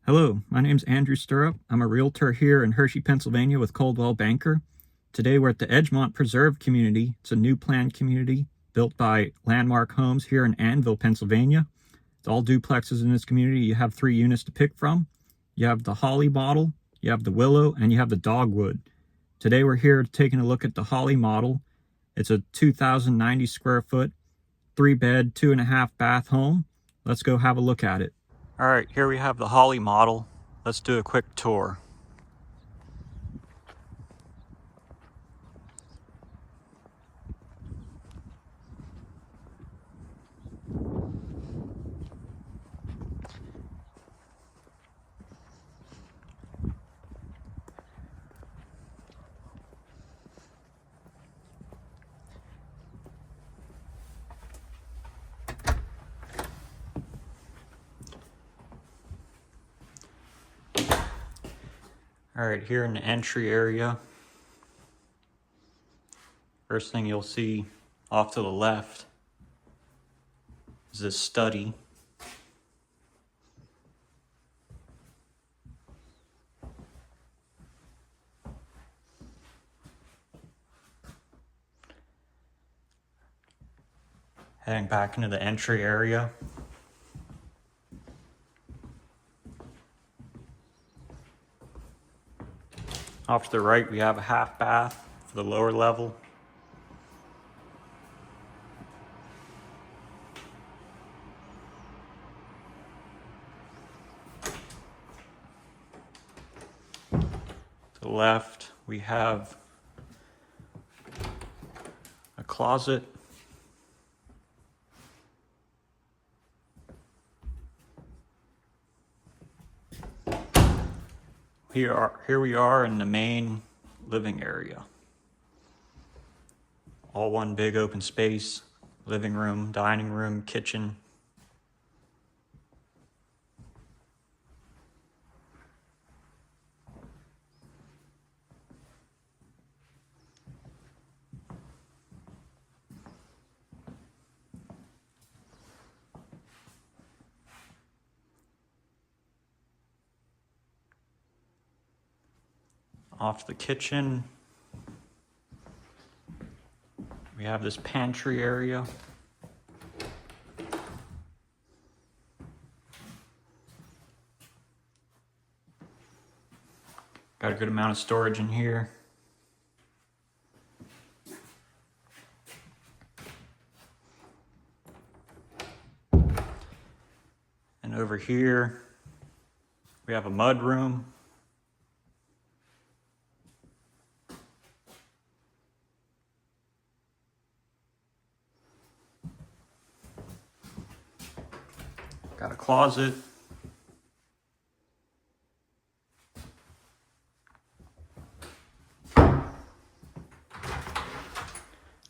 Hello, my name's Andrew Stirrup. I'm a realtor here in Hershey, Pennsylvania with Coldwell Banker. Today we're at the Edgemont Preserve community. It's a new planned community built by Landmark Homes here in Annville, Pennsylvania. It's all duplexes in this community. You have 3 units to pick from. You have the holly model, you have the willow, and you have the dogwood. Today we're here taking a look at the holly model. It's a 2,090 square foot, 3-bed, 2.5 bath home. Let's go have a look at it. All right, here we have the holly model. Let's do a quick tour. All right, here in the entry area, first thing you'll see off to the left is this study. Heading back into the entry area. Off to the right, we have a half bath for the lower level. To the left, we have a closet. Here we are in the main living area. All one big open space, living room, dining room, kitchen. Off the kitchen, we have this pantry area. Got a good amount of storage in here. And over here, we have a mud room. Got a closet.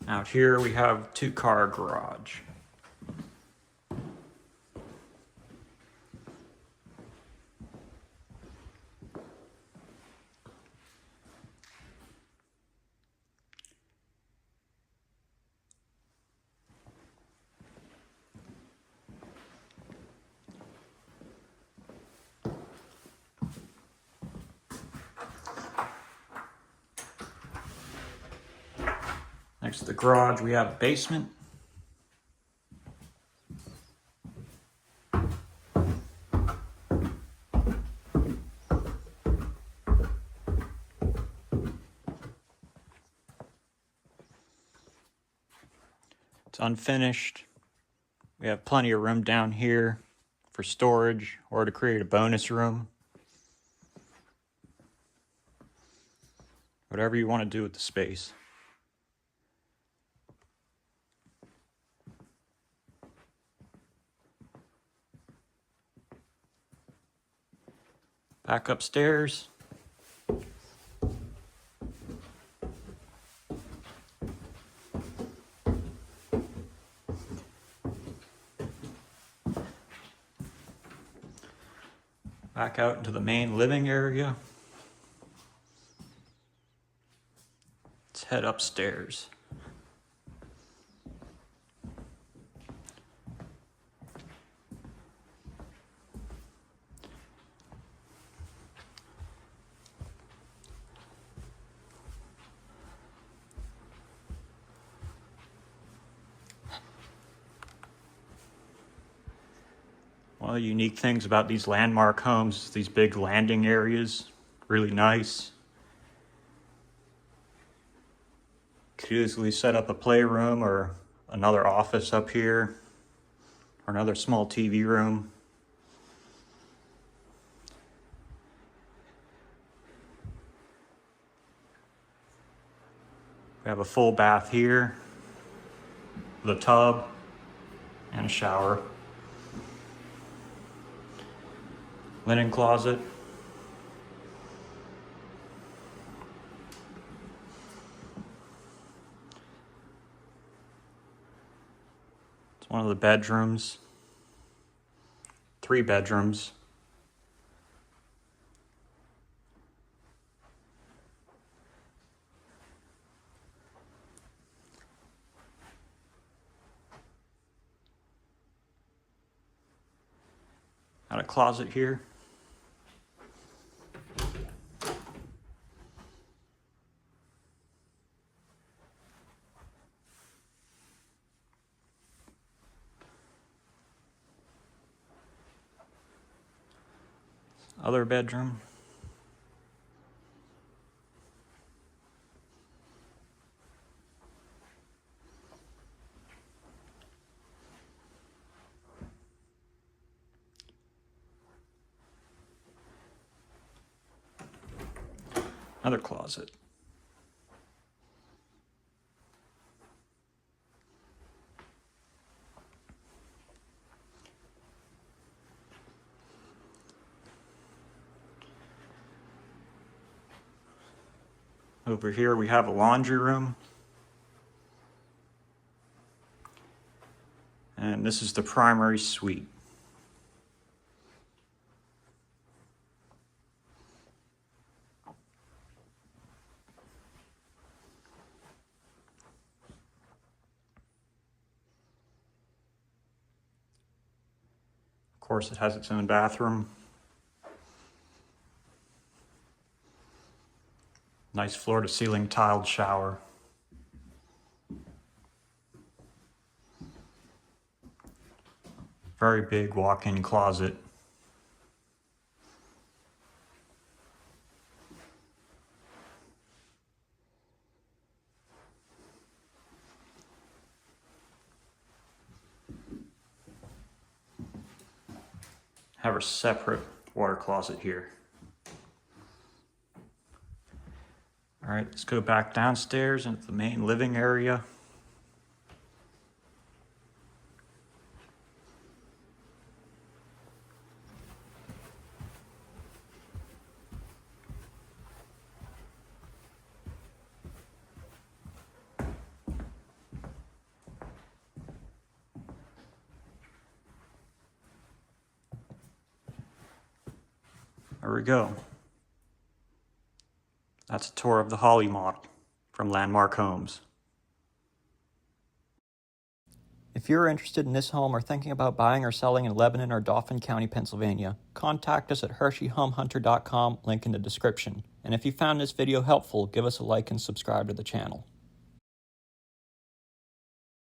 Out here we have 2-car garage. Next to the garage, we have a basement. It's unfinished. We have plenty of room down here for storage or to create a bonus room. Whatever you want to do with the space. Back upstairs. Back out into the main living area. Let's head upstairs. One of the unique things about these landmark homes is these big landing areas, really nice. Could easily set up a playroom or another office up here, or another small TV room. We have a full bath here with a tub and a shower. Linen closet. It's one of the bedrooms. 3 bedrooms. Got a closet here. Other bedroom. Another closet. Over here we have a laundry room. And this is the primary suite. Of course, it has its own bathroom. Nice floor-to-ceiling tiled shower. Very big walk-in closet. Have a separate water closet here. All right, let's go back downstairs into the main living area. There we go. That's a tour of the Holly model from Landmark Homes. If you're interested in this home or thinking about buying or selling in Lebanon or Dauphin County, Pennsylvania, contact us at HersheyHomeHunter.com, link in the description. And if you found this video helpful, give us a like and subscribe to the channel.